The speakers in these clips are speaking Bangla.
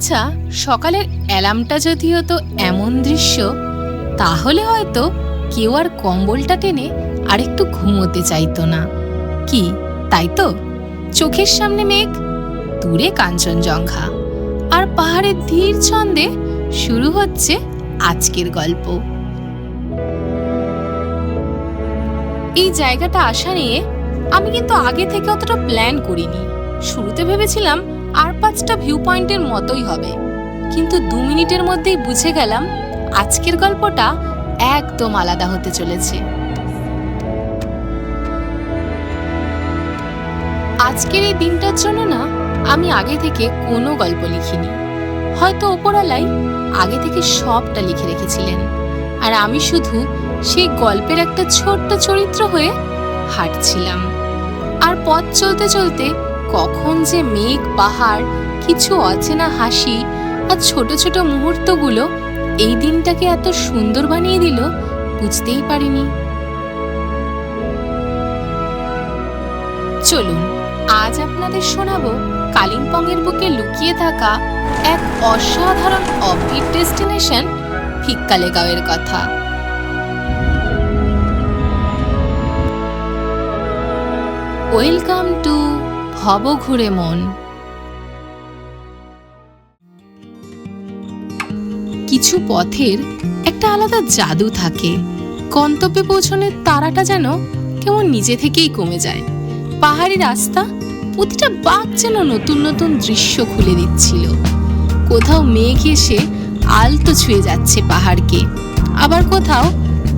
আচ্ছা, সকালের অ্যালার্মটা যদি হতো এমন দৃশ্য, তাহলে হয়তো কেউ আর কম্বলটা টেনে আরেকটু ঘুমোতে চাইতো না। কি তাই তো? চোখের সামনে মেঘ, দূরে কাঞ্চনজঙ্ঘা, আর পাহাড়ের ধীর ছন্দে শুরু হচ্ছে আজকের গল্প। এই জায়গাটা আসা নিয়ে আমি কিন্তু আগে থেকে অতটা প্ল্যান করিনি। শুরুতে ভেবেছিলাম আর 5টা ভিউ পয়েন্টের মতোই হবে, কিন্তু 2 মিনিটের মধ্যেই বুঝে গেলাম আজকের গল্পটা একদম আলাদা হতে চলেছে। আজকের এই দিনটার জন্য না আমি আগে থেকে কোনো গল্প লিখিনি। হয়তো ওপরওয়ালাই আগে থেকে সবটা লিখে রেখেছিলেন, আর আমি শুধু সেই গল্পের একটা ছোট্ট চরিত্র হয়ে হাঁটছিলাম। আর পথ চলতে চলতে কখন যে মেঘ, পাহাড়, কিছু অচেনা হাসি আর ছোট ছোট মুহূর্তগুলো এই দিনটাকে এত সুন্দর বানিয়ে দিল বুঝতেই পারিনি। চলুন আজ আপনাদের শোনাবো কালিম্পংয়ের বুকে লুকিয়ে থাকা এক অসাধারণ অফবিট ডেস্টিনেশন ফিক্কালেগাঁওয়ের কথা। ওয়েলকাম টু ভবঘুরে মন। কিছু পথের একটা আলাদা জাদু থাকে। গন্তব্যে পৌঁছানোর তাড়াটা যেন কেমন নিজে থেকেই কমে যায়। পাহাড়ি রাস্তা, প্রতিটা বাঁক যেন নতুন নতুন দৃশ্য খুলে দিচ্ছিল। কোথাও মেঘ এসে আলতো ছুঁয়ে যাচ্ছে পাহাড়কে, আবার কোথাও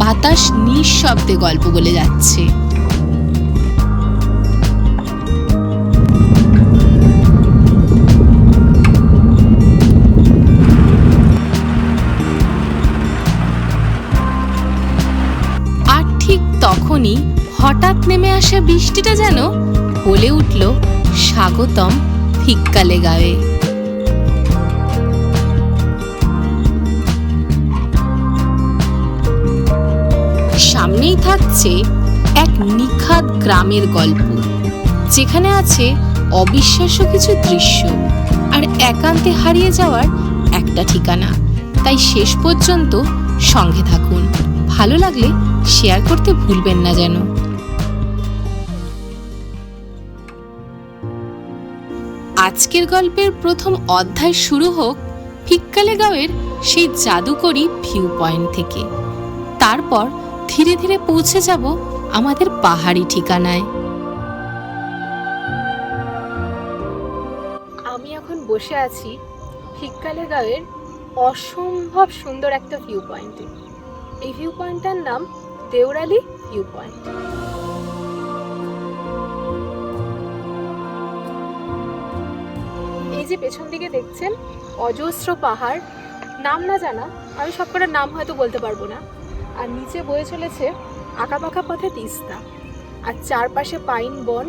বাতাস নিঃশব্দে গল্প বলে যাচ্ছে। আর ঠিক তখনই হঠাৎ নেমে আসা বৃষ্টিটা যেন বলে উঠল স্বাগতম ফিক্কালেগাঁওয়ে। সামনেই থাকছে এক নিখাদ গ্রামের গল্প, যেখানে আছে অবিশ্বাস্য কিছু দৃশ্য আর একান্তে হারিয়ে যাওয়ার একটা ঠিকানা। তাই শেষ পর্যন্ত সঙ্গে থাকুন। ভালো লাগলে শেয়ার করতে ভুলবেন না যেন। আজকের গল্পের প্রথম অধ্যায় শুরু হোক ফিক্কালেগাঁওয়ের সেই জাদুকরী ভিউ পয়েন্ট থেকে। তারপর ধীরে ধীরে পৌঁছে যাব আমাদের পাহাড়ি ঠিকানায়। আমি এখন বসে আছি ফিক্কালেগাঁওয়ের অসম্ভব সুন্দর একটা ভিউ পয়েন্টে। এই ভিউ পয়েন্টটার নাম দেওরালি ভিউ পয়েন্ট। এই যে পেছন দিকে দেখছেন অজস্র পাহাড়, নাম না জানা, আমি সবকটার নাম হয়তো বলতে পারবো না। আর নিচে বয়ে চলেছে আঁকাবাঁকা পথে তিস্তা, আর চারপাশে পাইন বন।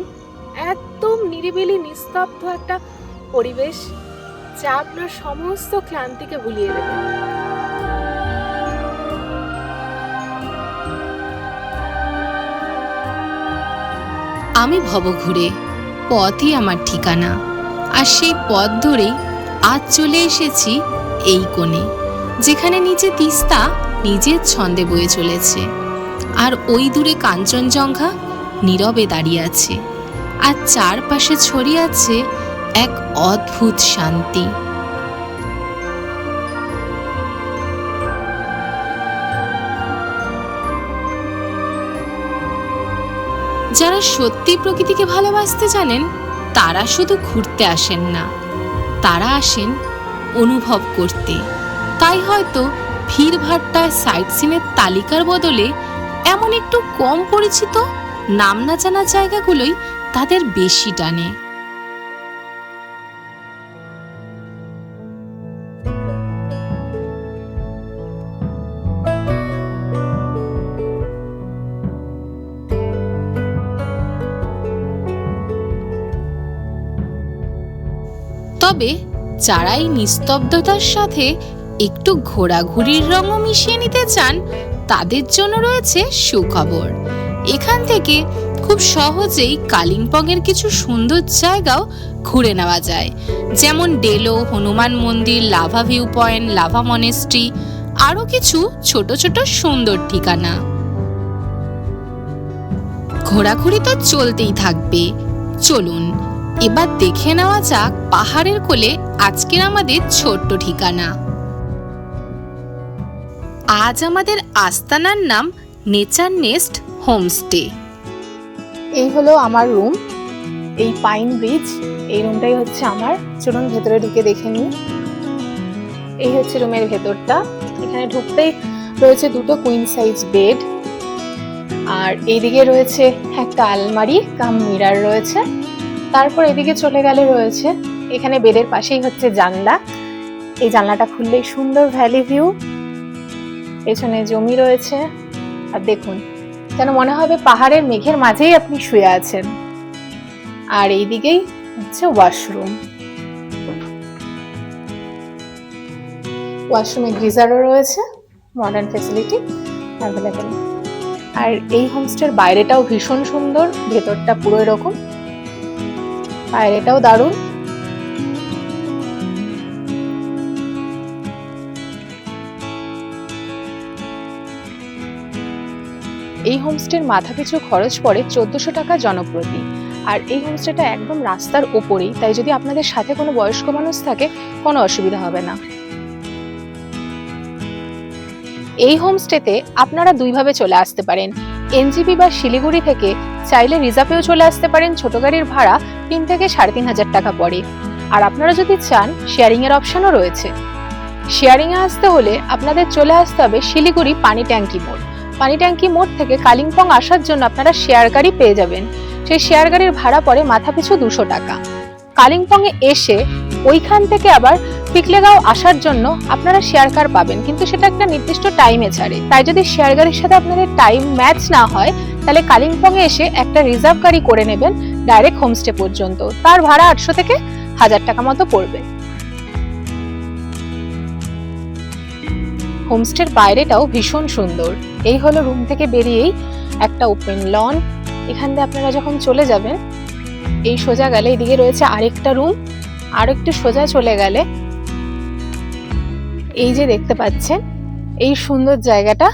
একদম নিরিবিলি নিস্তব্ধ একটা পরিবেশ, যা আপনার সমস্ত ক্লান্তিকে ভুলিয়ে দেবে। আমি ভবঘুরে, পথই আমার ঠিকানা। আর সেই পথ ধরেই আজ চলে এসেছি এই কোণে, যেখানে নিচে তিস্তা নিজের ছন্দে বয়ে চলেছে, আর ওই দূরে কাঞ্চনজঙ্ঘা নীরবে দাঁড়িয়ে আছে, আর চারপাশে ছড়িয়ে আছে এক অদ্ভুত শান্তি। যারা সত্যি প্রকৃতিকে ভালোবাসতে জানেন, তারা শুধু ঘুরতে আসেন না, তারা আসেন অনুভব করতে। তাই হয়তো ভিড়ভাট্টায় সাইট সিনের তালিকার বদলে এমন একটু কম পরিচিত, নাম না জানা জায়গাগুলোই তাদের বেশি টানে। তবে যারা এই নিস্তব্ধতার সাথে একটু ঘোরাঘুরির রঙও মিশিয়ে নিতে চান, তাদের জন্য রয়েছে সুখবর। এখান থেকে খুব সহজেই কালিম্পংয়ের কিছু সুন্দর জায়গাও ঘুরে নেওয়া যায়, যেমন ডেলো, হনুমান মন্দির, lava view point, lava monastery, আরো কিছু ছোট ছোট সুন্দর ঠিকানা। ঘোরাঘুরি তো চলতেই থাকবে, চলুন এবার দেখে নেওয়া যাক পাহাড়ের কোলে আজকের আমাদের ছোট্ট ঠিকানা। আজ আমাদের আস্তানার নাম নেচার নেস্ট হোমস্টে। এই হলো আমার রুম, এই পাইন ব্রিজ, এই রুমটাই হচ্ছে আমার। চলুন ভেতরে ঢুকে দেখে নিই। এই হচ্ছে রুমের ভেতরটা। এখানে ঢুকতেই রয়েছে দুটো কুইন সাইজ বেড, আর এইদিকে রয়েছে একটা আলমারি কাম মিরার রয়েছে। তারপর এদিকে চলে গেলে রয়েছে, এখানে বেডের পাশেই হচ্ছে জানলা। এই জানলাটা খুললেই সুন্দর ভ্যালি ভিউ, পেছনে জমি রয়েছে, আর দেখুন যেন মনে হবে পাহাড়ের মেঘের মাঝেই আপনি শুয়ে আছেন। আর এইদিকেই হচ্ছে ওয়াশরুম। ওয়াশরুমে গিজারও রয়েছে, মডার্ন ফ্যাসিলিটি অ্যাভেলেবেল। আর এই হোমস্টের বাইরেটাও ভীষণ সুন্দর, ভেতরটা পুরো এরকম, বাইরেটাও দারুণ। এই হোমস্টের মাথাপিছু খরচ পড়ে 1400 টাকা জনপ্রতি। আর এই হোমস্টেটা একদম রাস্তার ওপরেই, তাই যদি আপনাদের সাথে কোনো বয়স্ক মানুষ থাকে কোনো অসুবিধা হবে না। এই হোমস্টেতে আপনারা দুইভাবে চলে আসতে পারেন। এনজিপি বা শিলিগুড়ি থেকে চাইলে রিজার্ভেও চলে আসতে পারেন। ছোট গাড়ির ভাড়া 3 থেকে 3500 টাকা পড়ে। আর আপনারা যদি চান শেয়ারিং এর অপশনও রয়েছে। শেয়ারিং এ আসতে হলে আপনাদের চলে আসতে হবে শিলিগুড়ি পানি ট্যাঙ্কি মোড়। পানি ট্যাঙ্কি মোড় থেকে কালিম্পং আসার জন্য আপনারা শেয়ার গাড়ি পেয়ে যাবেন। সেই শেয়ার গাড়ির ভাড়া পড়ে মাথাপিছু 200 টাকা। কালিম্পং এ এসে ওইখান থেকে আবার পিকলেগাঁও আসার জন্য আপনারা শেয়ার কার পাবেন, কিন্তু সেটা একটা নির্দিষ্ট টাইমে ছাড়ে। তাই যদি শেয়ার গাড়ির সাথে আপনাদের টাইম ম্যাচ না হয়, তাহলে কালিম্পং এ এসে একটা রিজার্ভ গাড়ি করে নেবেন ডাইরেক্ট হোমস্টে পর্যন্ত। তার ভাড়া 800 থেকে 1000 টাকা মতো পড়বে। হোমস্টের বাইরেটাও ভীষণ সুন্দর। এই হলো রুম থেকে বেরিয়েই একটা ওপেন লন। এখান দিয়ে আপনারা যখন চলে যাবেন, এই সোজা গেলে এদিকে রয়েছে আরেকটা রুম, আর একটু সোজা চলে গেলে এই যে দেখতে পাচ্ছেন এই সুন্দর জায়গাটা,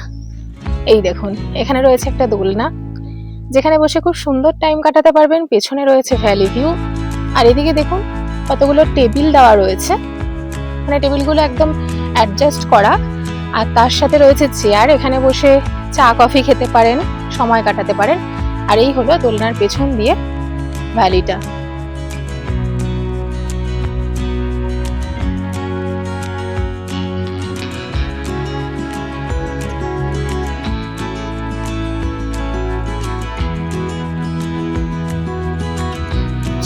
এই দেখুন এখানে রয়েছে একটা দোলনা, যেখানে বসে খুব সুন্দর টাইম কাটাতে পারবেন। পেছনে রয়েছে ভ্যালি ভিউ, আর এদিকে দেখুন কতগুলো টেবিল দেওয়া রয়েছে। মানে টেবিলগুলো একদম অ্যাডজাস্ট করা, আর তার সাথে রয়েছে চেয়ার। এখানে বসে চা কফি খেতে পারেন, সময় কাটাতে পারেন। আর এই হলো দোলনার পেছন দিয়ে ভ্যালিটা।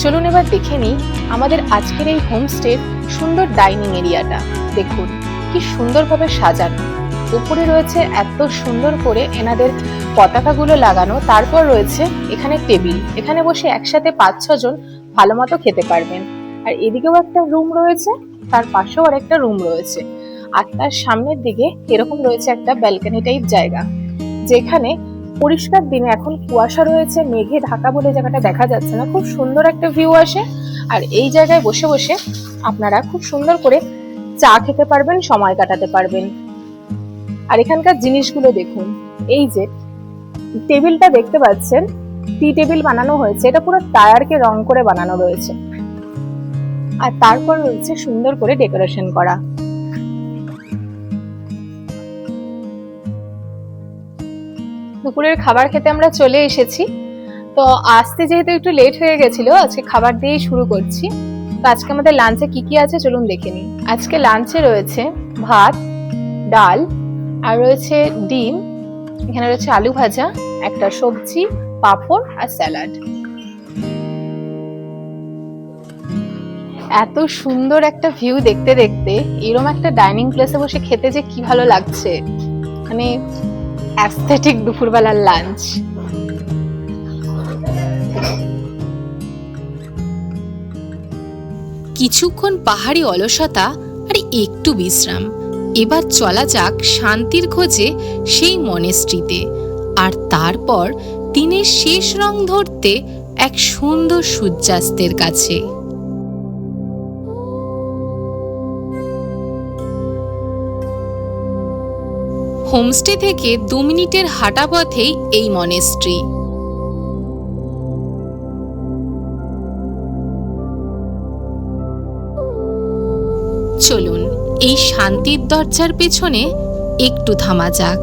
চলুন এবার দেখে নিই আমাদের আজকের এই হোমস্টের সুন্দর ডাইনিং এরিয়াটা। দেখুন কি সুন্দরভাবে সাজানো, উপরে রয়েছে এত সুন্দর করে এনাদের পতাকাগুলো লাগানো। তারপর রয়েছে এখানে টেবিল, এখানে বসে একসাথে 5-6 জন ভালো মতো খেতে পারবেন। আর এদিকেও একটা রুম রয়েছে, তার পাশেও আর একটা রুম রয়েছে। আর তার সামনের দিকে এরকম রয়েছে একটা ব্যালকনি টাইপ জায়গা, যেখানে পরিষ্কার দিনে, এখন কুয়াশা রয়েছে, মেঘে ঢাকা বলে জায়গাটা দেখা যাচ্ছে না, খুব সুন্দর একটা ভিউ আসে। আর এই জায়গায় বসে বসে আপনারা খুব সুন্দর করে চা খেতে পারবেন, সময় কাটাতে পারবেন। আর এখানকার জিনিসগুলো দেখুন, এই যে টেবিলটা দেখতে পাচ্ছেন, টি টেবিল বানানো হয়েছে, এটা পুরো টায়ারকে রং করে বানানো রয়েছে। আর তারপর রয়েছে সুন্দর করে ডেকোরেশন করা। দুপুরের খাবার খেতে আমরা চলে এসেছি। তো আসতে যেহেতু একটু লেট হয়ে গেছিল, আজকে খাবার দিয়েই শুরু করছি। তো আজকে আমাদের লাঞ্চে কি কি আছে চলুন দেখে নিই। আজকে লাঞ্চে রয়েছে ভাত, ডাল, আর রয়েছে ডিম, এখানে রয়েছে আলু ভাজা, একটা সবজি, পাঁপড় আর স্যালাড। এত সুন্দর একটা ভিউ দেখতে দেখতে এরকম একটা ডাইনিং প্লেসে বসে খেতে যে কি ভালো লাগছে, মানে অ্যাস্থেটিক দুপুরবেলার লাঞ্চ। কিছুক্ষণ পাহাড়ি অলসতা আর একটু বিশ্রাম। এবার চলা যাক শান্তির খোঁজে সেই মনেস্ট্রিতে। আর তারপর দিনের শেষ রং ধরতে এক সুন্দর সূর্যাস্তের কাছে। হোমস্টে থেকে 2 মিনিটের হাঁটা পথেই এই মনেস্ট্রি। চলুন এই শান্তির দরজার পেছনে একটু থামা যাক।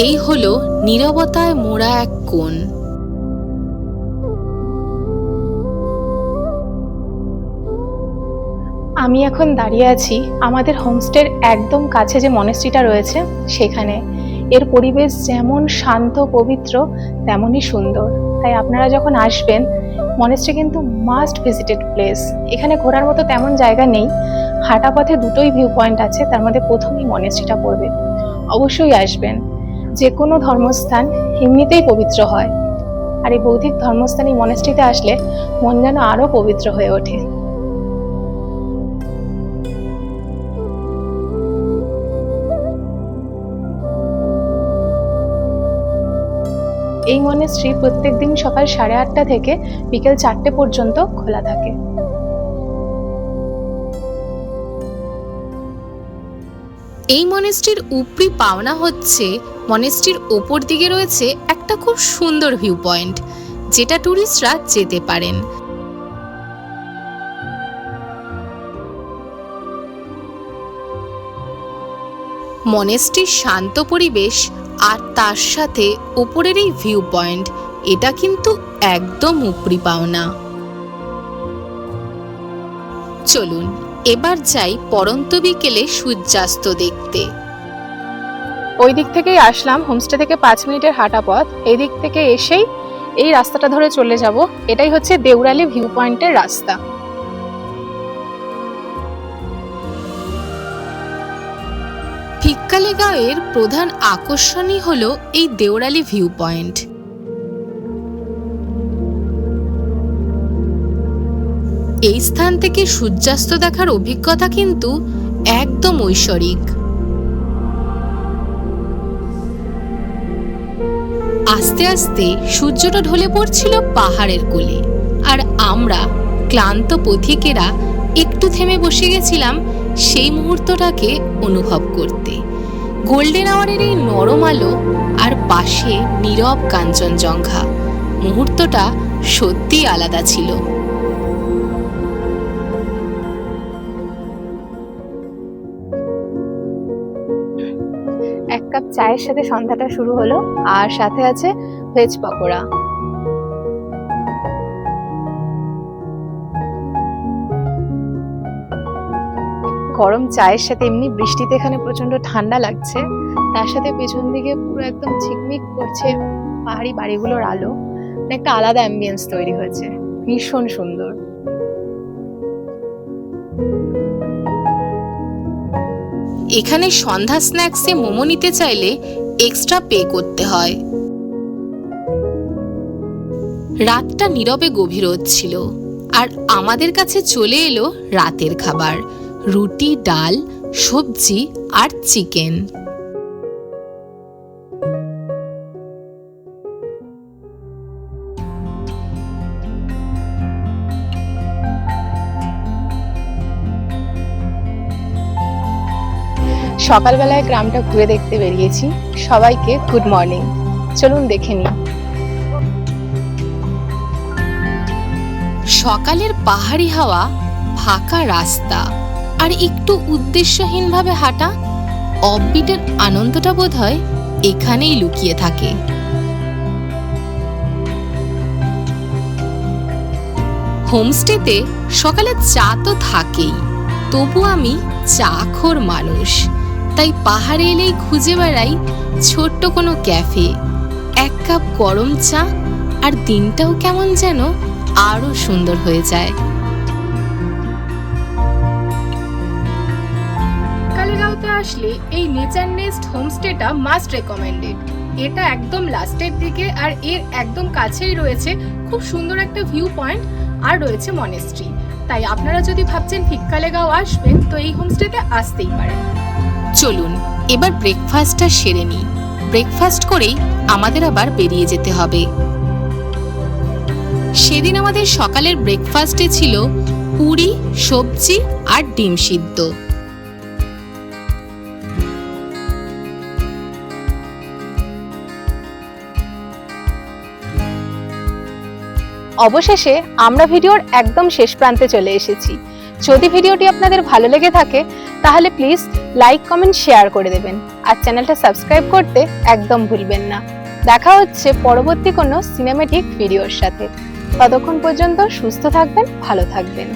এই হলো নীরবতায় মোড়া এক কোণ। আমি এখন দাঁড়িয়ে আছি আমাদের হোমস্টের একদম কাছে যে মনেস্ট্রিটা রয়েছে সেখানে। এর পরিবেশ যেমন শান্ত পবিত্র তেমনই সুন্দর। তাই আপনারা যখন আসবেন, মনেস্ট্রি কিন্তু মাস্ট ভিজিটেড প্লেস। এখানে ঘোরার মতো তেমন জায়গা নেই, হাঁটা পথে দুটোই ভিউ পয়েন্ট আছে, তার মধ্যে প্রথমেই মনেস্ট্রিটা পড়বে। অবশ্যই আসবেন। যে কোনো ধর্মস্থান এমনিতেই পবিত্র হয়, আর এই বৌদ্ধিক ধর্মস্থান এই মনেস্ট্রিতে আসলে মন যেন আরো পবিত্র হয়ে ওঠে। এই মনেস্ট্রি প্রত্যেকদিন সকাল 8:30 থেকে বিকেল 4টে পর্যন্ত খোলা থাকে। এই মনেস্ট্রির উপরি পাওনা হচ্ছে মনেস্ট্রির ওপর দিকে রয়েছে একটা খুব সুন্দর ভিউ পয়েন্ট, যেটা ট্যুরিস্টরা যেতে পারেন। মনেস্ট্রির শান্ত পরিবেশ আর তার সাথে ওপরের এই ভিউ পয়েন্ট, এটা কিন্তু একদম উপরি পাওনা। চলুন এবার যাই পড়ন্ত বিকেলে সূর্যাস্ত দেখতে। ওই দিক থেকেই আসলাম, হোমস্টে থেকে 5 মিনিটের হাঁটা পথ। এই দিক থেকে এসেই এই রাস্তাটা ধরে চলে যাব। এটাই হচ্ছে দেউরালি ভিউ পয়েন্টের রাস্তা। ফিক্কালেগাঁওয়ের প্রধান আকর্ষণই হলো এই দেউরালি ভিউ পয়েন্ট। এই স্থান থেকে সূর্যাস্ত দেখার অভিজ্ঞতা কিন্তু একদম ঐশ্বরিক। আস্তে আস্তে সূর্যটা ঢলে পড়ছিল পাহাড়ের কোলে, আর আমরা ক্লান্ত পথিকেরা একটু থেমে বসে গেছিলাম সেই মুহূর্তটাকে অনুভব করতে। গোল্ডেন আওয়ারের এই নরম আলো আর পাশে নীরব কাঞ্চনজঙ্ঘা, মুহূর্তটা সত্যিই আলাদা ছিল। এক কাপ চায়ের সাথে সন্ধ্যাটা শুরু হলো, আর সাথে আছে ভেজ পকোড়া। গরম চায়ের সাথে এমনি বৃষ্টিতে এখানে প্রচন্ড ঠান্ডা লাগছে, তার সাথে পেছন দিকে পুরো একদম ঝিকমিক করছে পাহাড়ি বাড়িগুলোর আলো। একটা আলাদা অ্যাম্বিয়েন্স তৈরি হয়েছে, ভীষণ সুন্দর। এখানে সন্ধ্যা স্ন্যাক্সে মোমো নিতে চাইলে এক্সট্রা পে করতে হয়। রাতটা নীরবে গভীর হচ্ছিল, আর আমাদের কাছে চলে এলো রাতের খাবার, রুটি, ডাল, সবজি আর চিকেন। সকালবেলায় গ্রামটা ঘুরে দেখতে বেরিয়েছি। সবাইকে গুড মর্নিং। চলুন দেখে নিই। সকালের পাহাড়ি হাওয়া, ফাঁকা রাস্তা আর একটু উদ্দেশ্যহীনভাবে হাঁটা, অফবিটের আনন্দটা বোধহয় এখানেই লুকিয়ে থাকে। হোমস্টেতে সকালে চা তো থাকেই, তবু আমি চাখোর মানুষ, তাই পাহাড়ে এলেই খুঁজে বেড়াই ছোট্ট কোনো ক্যাফে, এক কাপ গরম চা, আর দিনটাও কেমন যেন আরো সুন্দর হয়ে যায়। ফিক্কালেগাঁওতে আসলে এই নেচার নেস্ট হোমস্টেটা মাস্ট রেকমেন্ডেড। এটা একদম লাস্টের দিকে, আর এর একদম কাছেই রয়েছে খুব সুন্দর একটা ভিউ পয়েন্ট, আর রয়েছে মনেস্ট্রি। তাই আপনারা যদি ভাবছেন ফিক্কালেগাঁও আসবেন, তো এই হোমস্টেতে আসতেই পারেন। চলুন এবার ব্রেকফাস্টটা সেরে নিই। ব্রেকফাস্ট করেই আমাদের আবার বেরিয়ে যেতে হবে। সেদিন আমাদের সকালের ব্রেকফাস্টে ছিল পুরি, সবজি আর ডিম সিদ্ধ। অবশেষে আমরা ভিডিওর একদম শেষ প্রান্তে চলে এসেছি। যদি ভিডিওটি আপনাদের ভালো লেগে থাকে তাহলে প্লিজ লাইক, কমেন্ট, শেয়ার করে দেবেন আর চ্যানেলটা সাবস্ক্রাইব করতে একদম ভুলবেন না। দেখা হচ্ছে পরবর্তী কোনো সিনেম্যাটিক ভিডিওর সাথে। ততক্ষণ পর্যন্ত সুস্থ থাকবেন, ভালো থাকবেন।